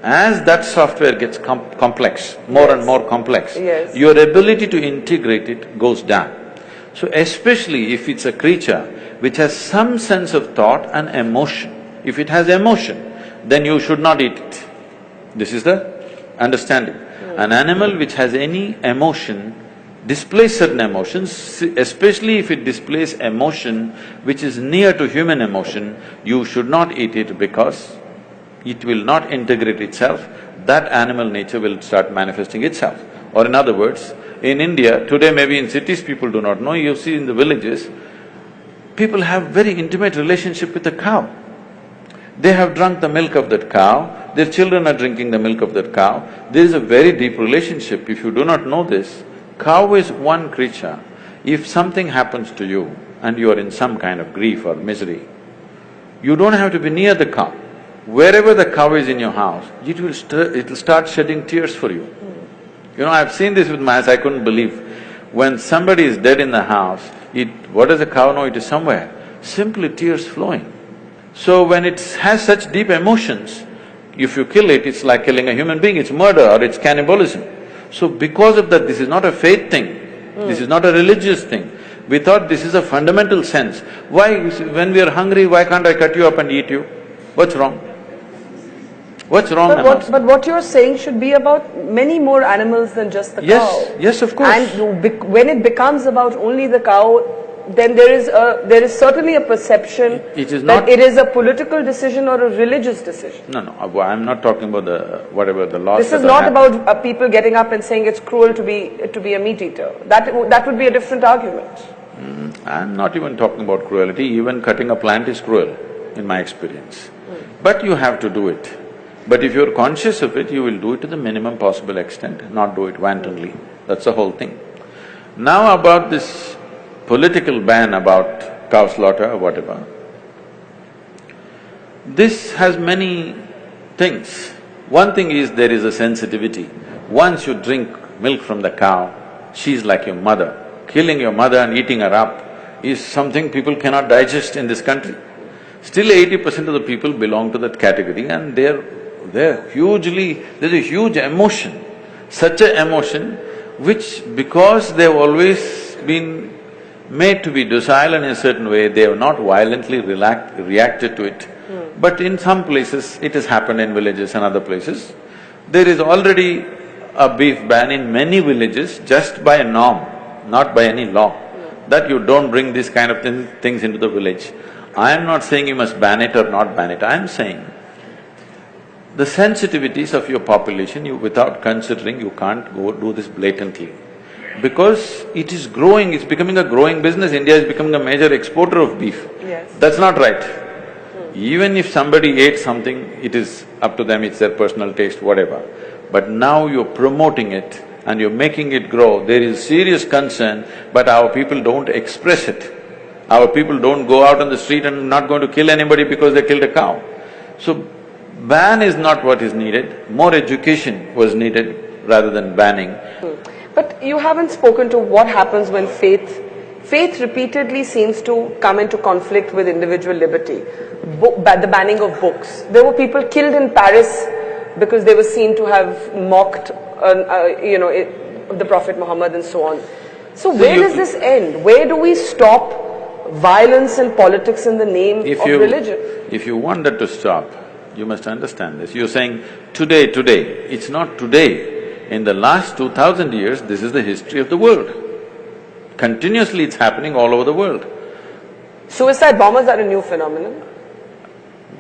As that software gets complex, more and more complex, your ability to integrate it goes down. So especially if it's a creature which has some sense of thought and emotion, if it has emotion, then you should not eat it. This is the understanding. An animal which has any emotion displays certain emotions, especially if it displays emotion which is near to human emotion, you should not eat it because it will not integrate itself, that animal nature will start manifesting itself. Or in other words, in India, today maybe in cities people do not know, you see in the villages, people have very intimate relationship with the cow. They have drunk the milk of that cow, their children are drinking the milk of that cow. There is a very deep relationship. If you do not know this, cow is one creature. If something happens to you and you are in some kind of grief or misery, you don't have to be near the cow. Wherever the cow is in your house, it'll start shedding tears for you. You know, I've seen this with my eyes, I couldn't believe. When somebody is dead in the house, what does a cow know? It is somewhere, simply tears flowing. So when it has such deep emotions, if you kill it, it's like killing a human being, it's murder or it's cannibalism. So because of that, this is not a faith thing, this is not a religious thing. We thought this is a fundamental sense. Why, when we are hungry, why can't I cut you up and eat you? What's wrong? What's wrong? But what you're saying should be about many more animals than just the cow. Yes, of course. And when it becomes about only the cow, then there is certainly a perception that it is a political decision or a religious decision. No, I'm not talking about whatever the laws. This is not about people getting up and saying it's cruel to be a meat eater. That would be a different argument. I'm not even talking about cruelty. Even cutting a plant is cruel, in my experience. But you have to do it. But if you're conscious of it, you will do it to the minimum possible extent, not do it wantonly. That's the whole thing. Now about this political ban about cow slaughter or whatever, this has many things. One thing is there is a sensitivity. Once you drink milk from the cow, she's like your mother. Killing your mother and eating her up is something people cannot digest in this country. Still 80% of the people belong to that category and they're hugely… there's a huge emotion, such an emotion which because they've always been made to be docile in a certain way, they have not violently reacted to it. But in some places, it has happened in villages and other places. There is already a beef ban in many villages just by a norm, not by any law, that you don't bring this kind of things into the village. I am not saying you must ban it or not ban it, I am saying the sensitivities of your population, without considering, you can't go do this blatantly. Because it is growing, it's becoming a growing business, India is becoming a major exporter of beef. Yes. That's not right. Even if somebody ate something, it is up to them, it's their personal taste, whatever. But now you're promoting it and you're making it grow, there is serious concern, but our people don't express it. Our people don't go out on the street and not going to kill anybody because they killed a cow. So, ban is not what is needed, more education was needed rather than banning. But you haven't spoken to what happens when faith repeatedly seems to come into conflict with individual liberty. The banning of books. There were people killed in Paris because they were seen to have mocked, the Prophet Muhammad and so on. So where does this end? Where do we stop violence and politics in the name of religion? If you want that to stop, you must understand this. You're saying today, it's not today. In the last 2000 years, this is the history of the world. Continuously it's happening all over the world. Suicide bombers are a new phenomenon?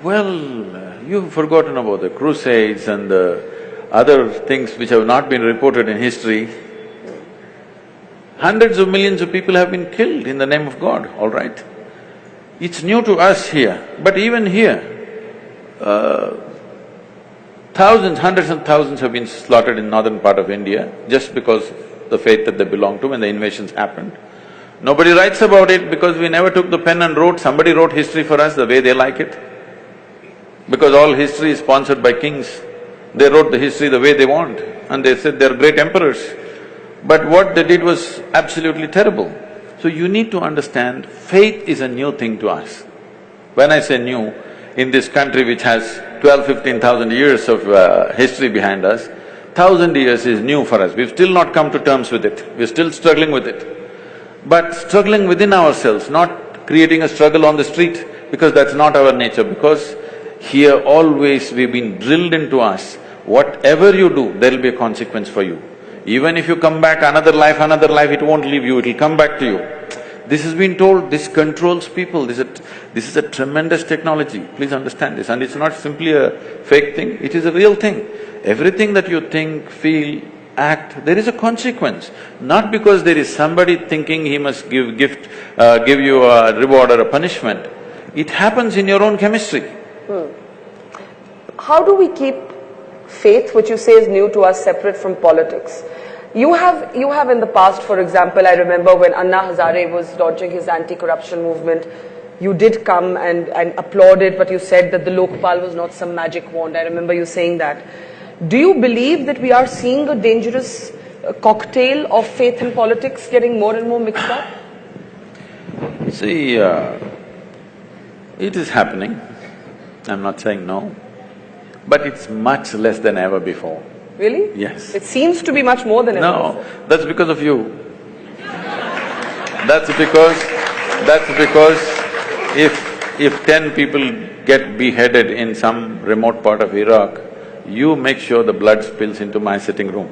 Well, you've forgotten about the crusades and the other things which have not been reported in history. Hundreds of millions of people have been killed in the name of God, all right? It's new to us here, but even here, thousands, hundreds and thousands have been slaughtered in northern part of India just because of the faith that they belong to when the invasions happened. Nobody writes about it because we never took the pen and wrote, somebody wrote history for us the way they like it. Because all history is sponsored by kings, they wrote the history the way they want and they said they're great emperors. But what they did was absolutely terrible. So you need to understand, faith is a new thing to us. When I say new, in this country which has 12,000–15,000 years of history behind us, 1,000 years is new for us. We've still not come to terms with it, we're still struggling with it. But struggling within ourselves, not creating a struggle on the street, because that's not our nature, because here always we've been drilled into us, whatever you do, there'll be a consequence for you. Even if you come back another life, it won't leave you, it'll come back to you. This has been told, this controls people, this is a tremendous technology, please understand this. And it's not simply a fake thing, it is a real thing. Everything that you think, feel, act, there is a consequence. Not because there is somebody thinking he must give you a reward or a punishment. It happens in your own chemistry. How do we keep faith, which you say is new to us, separate from politics? You have in the past, for example, I remember when Anna Hazare was launching his anti-corruption movement, you did come and applaud it, but you said that the Lokpal was not some magic wand. I remember you saying that. Do you believe that we are seeing a dangerous cocktail of faith and politics getting more and more mixed up? See, it is happening, I'm not saying no, but it's much less than ever before. Really? Yes. It seems to be much more than ever before. No, that's because of you. That's because if 10 people get beheaded in some remote part of Iraq, you make sure the blood spills into my sitting room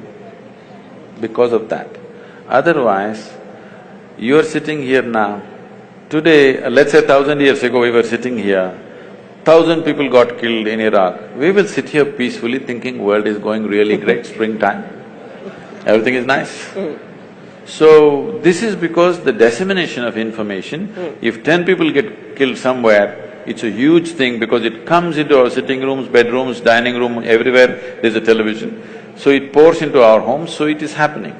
because of that. Otherwise, you're sitting here now. Today, let's say 1,000 years ago we were sitting here, 1,000 people got killed in Iraq. We will sit here peacefully thinking world is going really great, springtime, everything is nice. So, this is because the dissemination of information, if 10 people get killed somewhere, it's a huge thing because it comes into our sitting rooms, bedrooms, dining room, everywhere there's a television. So it pours into our homes, so it is happening.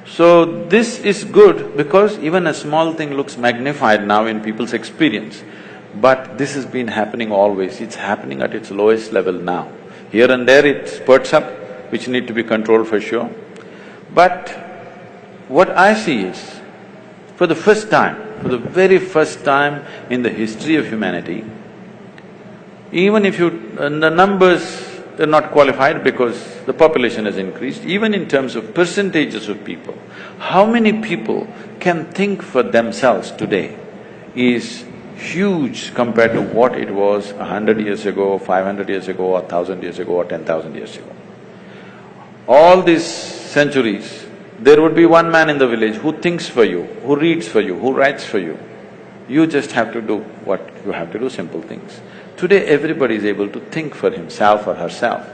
So this is good because even a small thing looks magnified now in people's experience. But this has been happening always, it's happening at its lowest level now. Here and there it spurts up, which need to be controlled for sure. But what I see is, for the very first time in the history of humanity, even if the numbers are not qualified because the population has increased, even in terms of percentages of people, how many people can think for themselves today is huge compared to what it was 100 years ago, 500 years ago, or 1,000 years ago, or 10,000 years ago. All these centuries, there would be one man in the village who thinks for you, who reads for you, who writes for you. You just have to do what you have to do, simple things. Today everybody is able to think for himself or herself.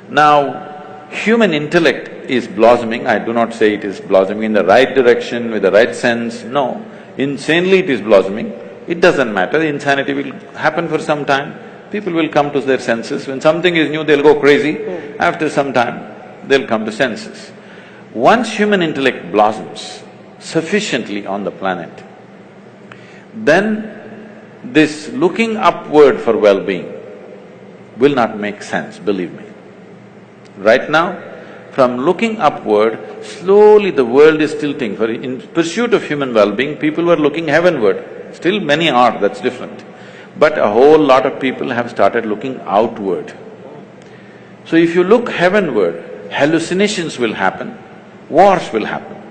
Now, human intellect is blossoming. I do not say it is blossoming in the right direction, with the right sense, no. Insanely it is blossoming. It doesn't matter, insanity will happen for some time. People will come to their senses. When something is new, they'll go crazy. After some time, they'll come to senses. Once human intellect blossoms sufficiently on the planet, then this looking upward for well-being will not make sense, believe me. Right now, from looking upward, slowly the world is tilting. In pursuit of human well-being, people were looking heavenward. Still many are, that's different. But a whole lot of people have started looking outward. So if you look heavenward, hallucinations will happen, wars will happen.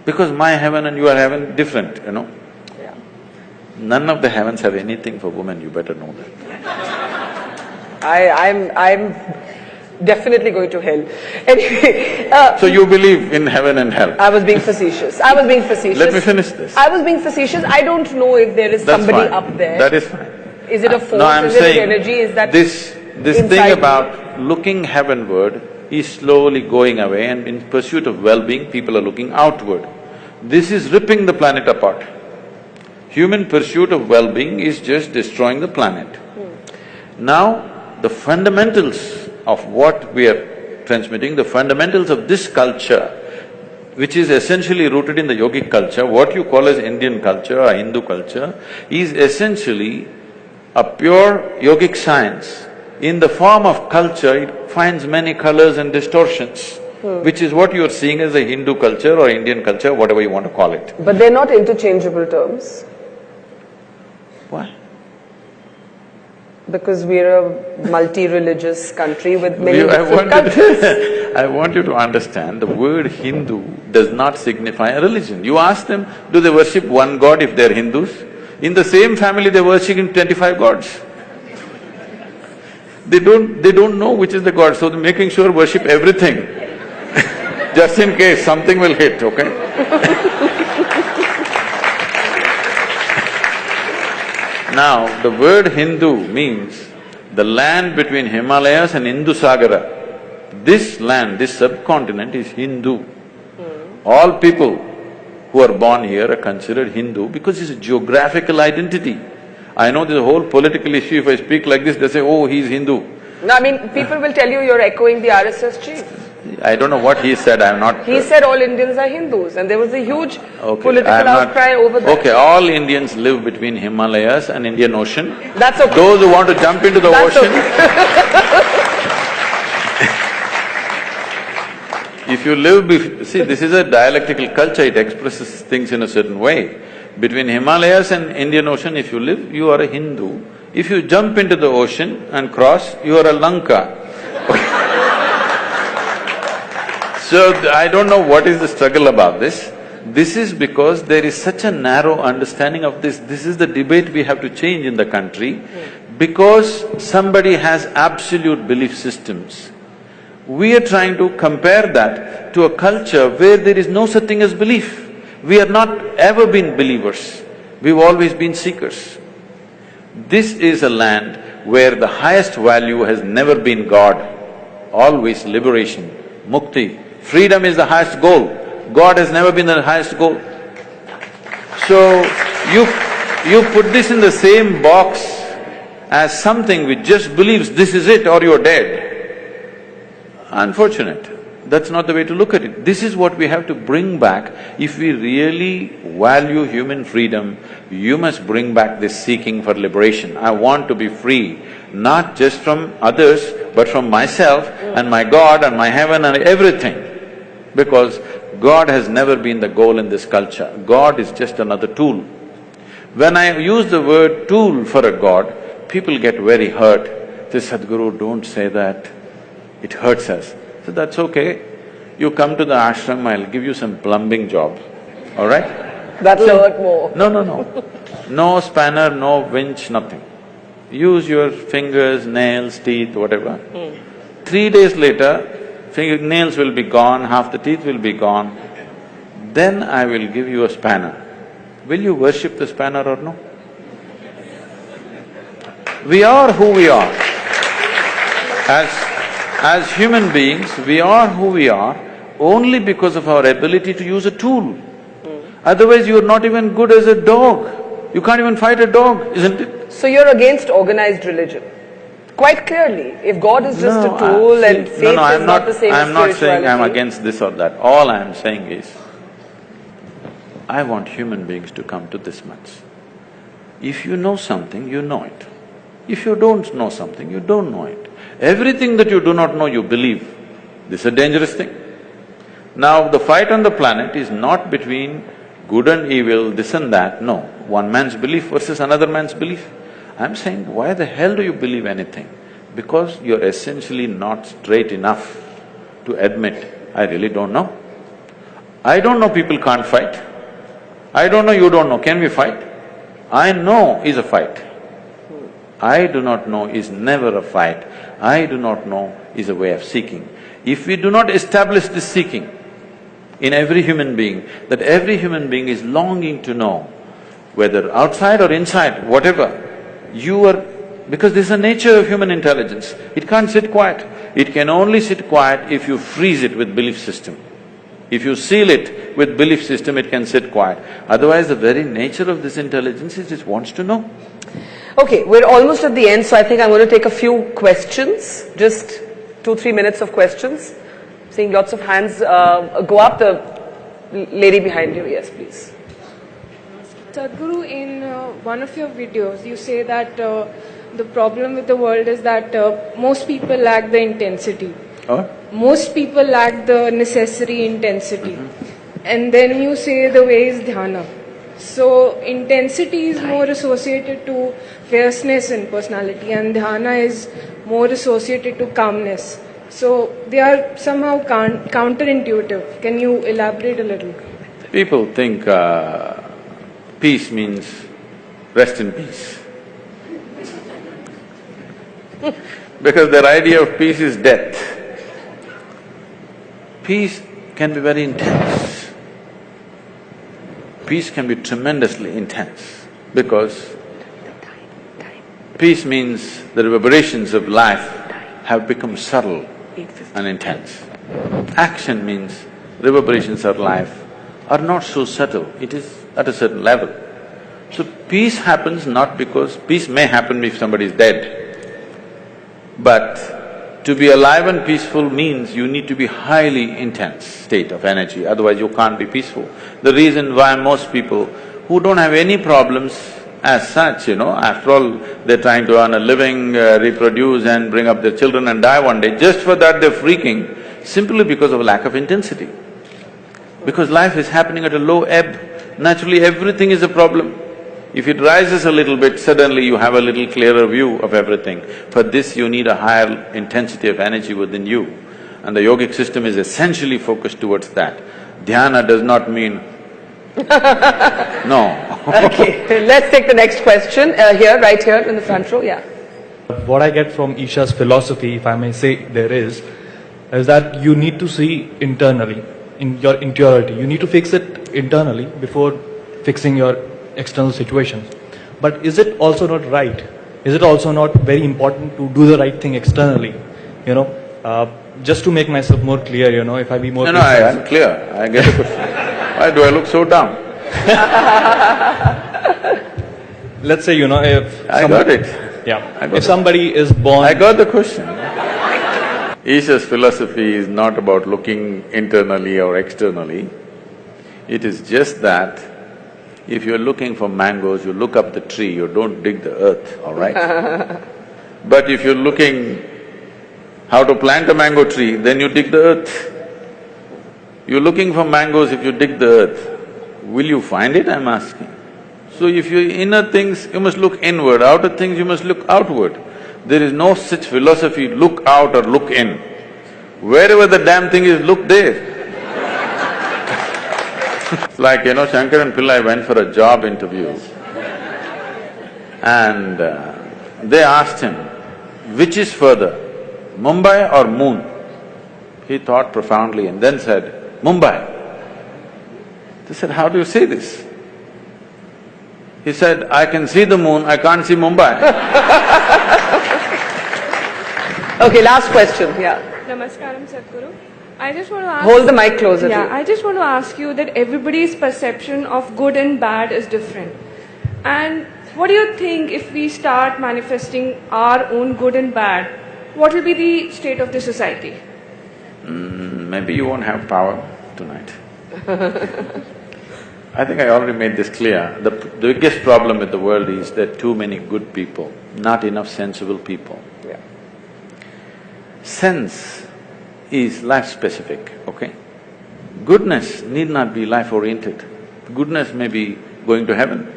Because my heaven and your heaven different, you know. Yeah. None of the heavens have anything for women, you better know that. I'm definitely going to hell. Anyway, so you believe in heaven and hell? I was being facetious. I was being facetious. Let me finish this. I was being facetious. I don't know if there is somebody up there. That is fine. Is it a force? No, I'm is saying it an energy? Is that this thing about looking heavenward is slowly going away, and in pursuit of well-being, people are looking outward. This is ripping the planet apart. Human pursuit of well-being is just destroying the planet. Now, the fundamentals of what we are transmitting, the fundamentals of this culture, which is essentially rooted in the yogic culture, what you call as Indian culture or Hindu culture, is essentially a pure yogic science. In the form of culture, it finds many colors and distortions, which is what you are seeing as a Hindu culture or Indian culture, whatever you want to call it. But they're not interchangeable terms. Why? Because we're a multi-religious country with many different cultures. I want you to understand, the word Hindu does not signify a religion. You ask them, do they worship one god if they're Hindus? In the same family, they're worshipping 25 gods. They don't know which is the god, so they're making sure worship everything just in case something will hit, okay? Now, the word Hindu means the land between Himalayas and Indus-Sagara. This land, this subcontinent is Hindu. All people who are born here are considered Hindu because it's a geographical identity. I know there's a whole political issue, if I speak like this, they say, oh, he's Hindu. No, I mean, people will tell you you're echoing the RSS chief. I don't know what he said, I'm not… He said all Indians are Hindus, and there was a huge political outcry over that. Okay, all Indians live between Himalayas and Indian Ocean. That's okay. Those who want to jump into the ocean… If you live… see, this is a dialectical culture, it expresses things in a certain way. Between Himalayas and Indian Ocean, if you live, you are a Hindu. If you jump into the ocean and cross, you are a Lanka. So, I don't know what is the struggle about this. This is because there is such a narrow understanding of this. This is the debate we have to change in the country. Because somebody has absolute belief systems, we are trying to compare that to a culture where there is no such thing as belief. We have not ever been believers, we've always been seekers. This is a land where the highest value has never been God, always liberation, mukti. Freedom is the highest goal, God has never been the highest goal. So, you put this in the same box as something which just believes this is it or you're dead. Unfortunate. That's not the way to look at it. This is what we have to bring back. If we really value human freedom, you must bring back this seeking for liberation. I want to be free. not just from others, but from myself and my God and my heaven and everything. Because God has never been the goal in this culture. God is just another tool. When I use the word tool for a God, people get very hurt. Say, Sadhguru, don't say that, it hurts us. So that's okay. You come to the ashram, I'll give you some plumbing job, all right? That'll hurt more. No. No spanner, no winch, nothing. Use your fingers, nails, teeth, whatever. 3 days later, nails will be gone, half the teeth will be gone. Then I will give you a spanner. Will you worship the spanner or no? We are who we are. As human beings, we are who we are only because of our ability to use a tool. Otherwise, you're not even good as a dog. You can't even fight a dog, isn't it? So you're against organized religion? Quite clearly, if God is just a tool and faith is not the same as spirituality. I'm not saying I'm against this or that. All I'm saying is, I want human beings to come to this much. If you know something, you know it. If you don't know something, you don't know it. Everything that you do not know, you believe. This is a dangerous thing. Now, the fight on the planet is not between good and evil, this and that, no. One man's belief versus another man's belief. I'm saying, why the hell do you believe anything? Because you're essentially not straight enough to admit, I really don't know. I don't know people can't fight. I don't know, you don't know, can we fight? I know is a fight. I do not know is never a fight. I do not know is a way of seeking. If we do not establish this seeking in every human being, that every human being is longing to know, whether outside or inside, whatever, you are… because this is the nature of human intelligence, it can't sit quiet. It can only sit quiet if you freeze it with belief system. If you seal it with belief system, it can sit quiet. Otherwise, the very nature of this intelligence is it wants to know. Okay, we're almost at the end, so I think I'm going to take a few questions, just 2-3 minutes of questions. Seeing lots of hands go up. The lady behind you, yes, please. Sadhguru, in one of your videos, you say that the problem with the world is that most people lack the intensity. Oh? Most people lack the necessary intensity. And then you say the way is dhyana. So, intensity is more associated to fierceness in personality and dhyana is more associated to calmness. So, they are somehow counterintuitive. Can you elaborate a little? People think peace means rest in peace. Because their idea of peace is death. Peace can be very intense. Peace can be tremendously intense because peace means the reverberations of life have become subtle and intense. Action means reverberations of life are not so subtle, it is at a certain level. So peace happens not because… peace may happen if somebody is dead, but to be alive and peaceful means you need to be highly intense state of energy, otherwise you can't be peaceful. The reason why most people who don't have any problems as such, after all, they're trying to earn a living, reproduce and bring up their children and die one day, just for that they're freaking, simply because of lack of intensity. Because life is happening at a low ebb, naturally everything is a problem. If it rises a little bit, suddenly you have a little clearer view of everything. For this, you need a higher intensity of energy within you. And the yogic system is essentially focused towards that. Dhyana does not mean… no. Okay, let's take the next question, right here in the front row, yeah. What I get from Isha's philosophy, if I may say there is that you need to see internally, in your interiority. You need to fix it internally before fixing your external situations. But is it also not right? Is it also not very important to do the right thing externally? Just to make myself more clear, if I be more… No, I'm clear, I get the question. Why do I look so dumb? Let's say, if… I got it. Yeah. If somebody is born… I got the question. Isha's philosophy is not about looking internally or externally. It is just that if you're looking for mangoes, you look up the tree, you don't dig the earth, all right? But if you're looking how to plant a mango tree, then you dig the earth. You're looking for mangoes, if you dig the earth, will you find it, I'm asking? So if you're inner things, you must look inward, outer things, you must look outward. There is no such philosophy, look out or look in. Wherever the damn thing is, look there. It's like, Shankaran Pillai went for a job interview and they asked him, which is further, Mumbai or moon? He thought profoundly and then said, Mumbai. They said, how do you say this? He said, I can see the moon, I can't see Mumbai. Okay, last question, yeah. Namaskaram, Sadhguru. I just want to ask… Hold the mic closer to Yeah, you. I just want to ask you that everybody's perception of good and bad is different. And what do you think if we start manifesting our own good and bad, what will be the state of the society? Maybe you won't have power tonight. I think I already made this clear. The biggest problem with the world is there are too many good people, not enough sensible people. Yeah. Sense is life-specific, okay? Goodness need not be life-oriented. Goodness may be going to heaven.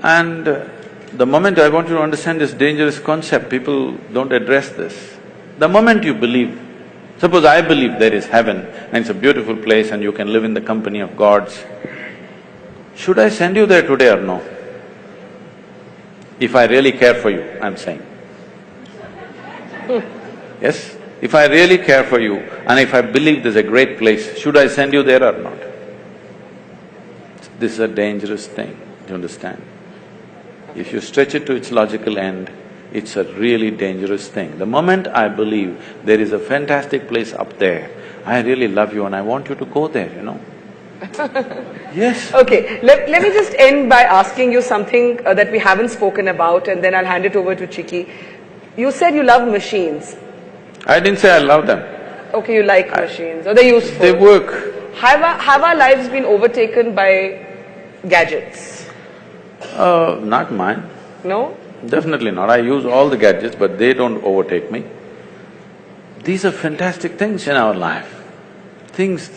And the moment I want you to understand this dangerous concept, people don't address this. The moment you believe, suppose I believe there is heaven and it's a beautiful place and you can live in the company of gods, should I send you there today or no? If I really care for you, I'm saying. Yes? If I really care for you and if I believe there's a great place, should I send you there or not? This is a dangerous thing, do you understand? If you stretch it to its logical end, it's a really dangerous thing. The moment I believe there is a fantastic place up there, I really love you and I want you to go there, Yes. Okay, let me just end by asking you something that we haven't spoken about and then I'll hand it over to Chiki. You said you love machines. I didn't say I love them. Okay, you like machines, or they're useful. They work. Have our lives been overtaken by gadgets? Not mine. No? Definitely not. I use all the gadgets, but they don't overtake me. These are fantastic things in our life. Things…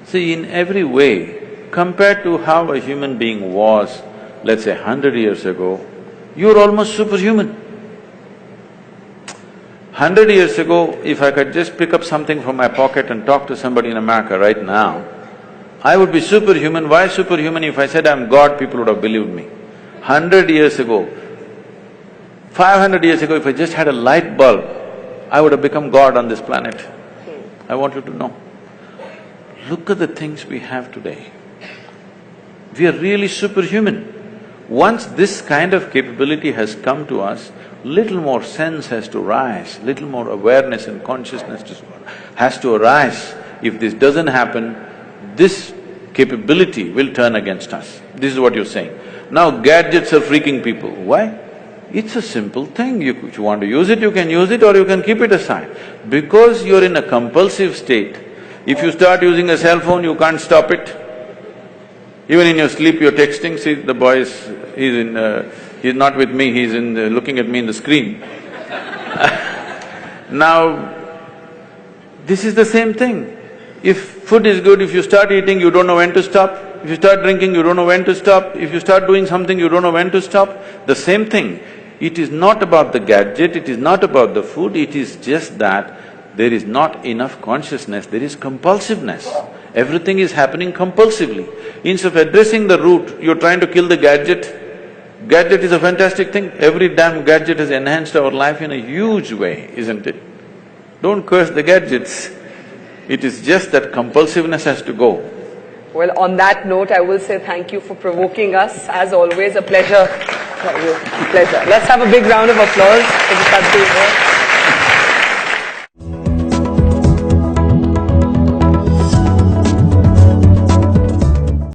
See, in every way, compared to how a human being was, let's say 100 years ago, you're almost superhuman. 100 years ago, if I could just pick up something from my pocket and talk to somebody in America right now, I would be superhuman. Why superhuman? If I said I'm God, people would have believed me. 100 years ago, 500 years ago, if I just had a light bulb, I would have become God on this planet. I want you to know. Look at the things we have today. We are really superhuman. Once this kind of capability has come to us, little more sense has to rise, little more awareness and consciousness has to arise. If this doesn't happen, this capability will turn against us. This is what you're saying. Now gadgets are freaking people. Why? It's a simple thing. If you want to use it, you can use it or you can keep it aside. Because you're in a compulsive state, if you start using a cell phone, you can't stop it. Even in your sleep, you're texting. See, the boy he's not with me, he's looking at me in the screen. Now, this is the same thing. If food is good, if you start eating, you don't know when to stop. If you start drinking, you don't know when to stop. If you start doing something, you don't know when to stop. The same thing. It is not about the gadget, it is not about the food, it is just that there is not enough consciousness, there is compulsiveness. Everything is happening compulsively. Instead of addressing the root, you're trying to kill the gadget. Gadget is a fantastic thing. Every damn gadget has enhanced our life in a huge way, isn't it? Don't curse the gadgets. It is just that compulsiveness has to go. Well, on that note, I will say thank you for provoking us. As always, a pleasure. Pleasure. Let's have a big round of applause for the Sadhguru.